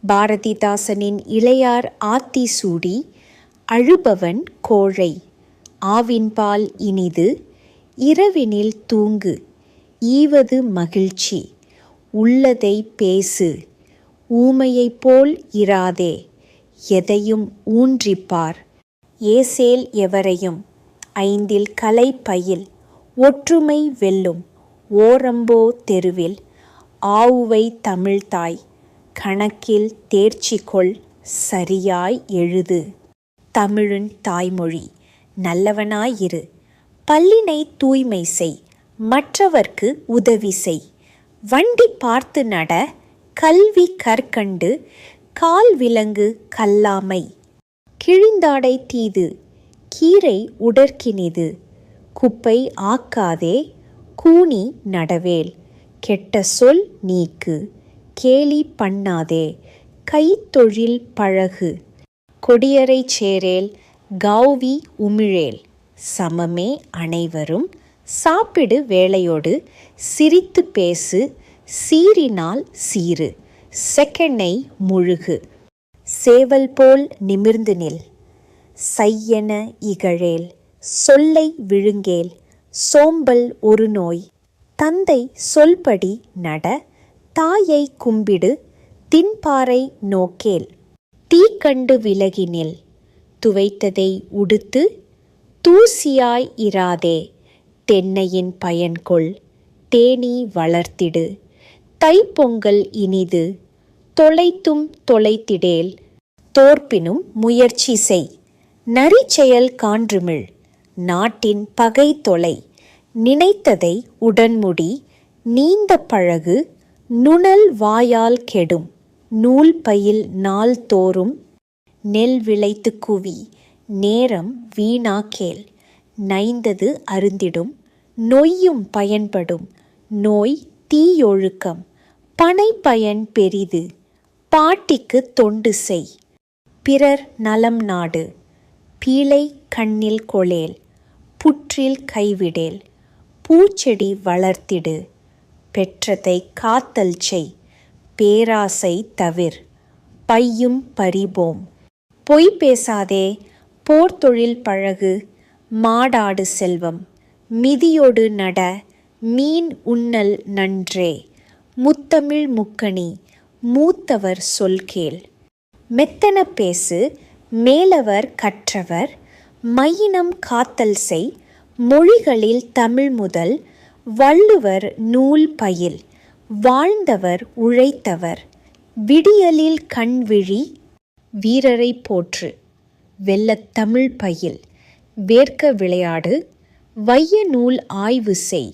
பாரதிதாசனின் இளையார் ஆத்தி சூடி அழுபவன் கோழை ஆவின்பால் இனிது இரவினில் தூங்கு ஈவது மகிழ்ச்சி உள்ளதை பேசு ஊமையைப் போல் இராதே எதையும் ஊன்றிப்பார் ஏசேல் எவரையும் ஐந்தில் கலை பயில் ஒற்றுமை வெல்லும் ஓரம்போ தெருவில் ஆவுவை தமிழ்தாய் கணக்கில் தேர்ச்சிகொள் சரியாய் எழுது தமிழின் தாய்மொழி நல்லவனாயிரு பல்லினை தூய்மை செய் மற்றவர்க்கு உதவி செய் வண்டி பார்த்து நட கல்வி கற்கண்டு கால் விலங்கு கல்லாமை கிழிந்தாடை தீது கீரை உடற்கினிது குப்பை ஆக்காதே கூனி நடவேல் கெட்ட சொல் நீக்கு கேலி பண்ணாதே கைத்தொழில் பழகு கொடியரை சேரேல் கௌவி உமிழேல் சமமே அனைவரும் சாப்பிடு வேளையோடு சிரித்து பேசு சீரினால் சீரு செகண்டை முழுகு சேவல் போல் நிமிர்ந்து நில் சையென இகழேல் சொல்லை விழுங்கேல் சோம்பல் ஒரு நோய் தந்தை சொல்படி நட தாயை கும்பிடு தின்பாரை நோக்கேல் தீ கண்டு விலகினில் துவைத்ததை உடுத்து தூசியாய் இராதே தென்னையின் பயன்கொள் தேனீ வளர்த்திடு தைப்பொங்கல் இனிது தொலைத்தும் தொலைத்திடேல் தோற்பினும் முயற்சி செய் நரிச்செயல் கான்றுமிழ் நாட்டின் பகை தொலை நினைத்ததை உடன்முடி நீந்த பழகு நுணல் வாயால் கெடும் நூல் பயில் நாள் தோறும் நெல் விளைத்து குவி நேரம் வீணாக்கேல் நைந்தது அருந்திடும் நொய்யும் பயன்படும் நோய் தீயொழுக்கம் பனை பயன் பெரிது பாட்டிக்கு தொண்டு செய் பிறர் நலம் நாடு பீழை கண்ணில் கொளேல் புற்றில் கைவிடேல் பூச்செடி வளர்த்திடு பெற்றதை காத்தல் செய் பேராசை தவிர் பையும் பறிபோம் பொய் பேசாதே போர்த்தொழில் பழகு மாடாடு செல்வம் மிதியோடு நட மீன் உண்ணல் நன்றே முத்தமிழ் முக்கணி மூத்தவர் சொல்கேள் மெத்தன பேசு மேலவர் கற்றவர் மையினம் காத்தல் செய் மொழிகளில் தமிழ் முதல் வள்ளுவர் நூல் பயில் வாழ்ந்தவர் உழைத்தவர் விடியலில் கண்விழி வீரரை போற்று வெல்லத் தமிழ் பயில் வேர்க்க விளையாடு வைய நூல் ஆய்வு செய்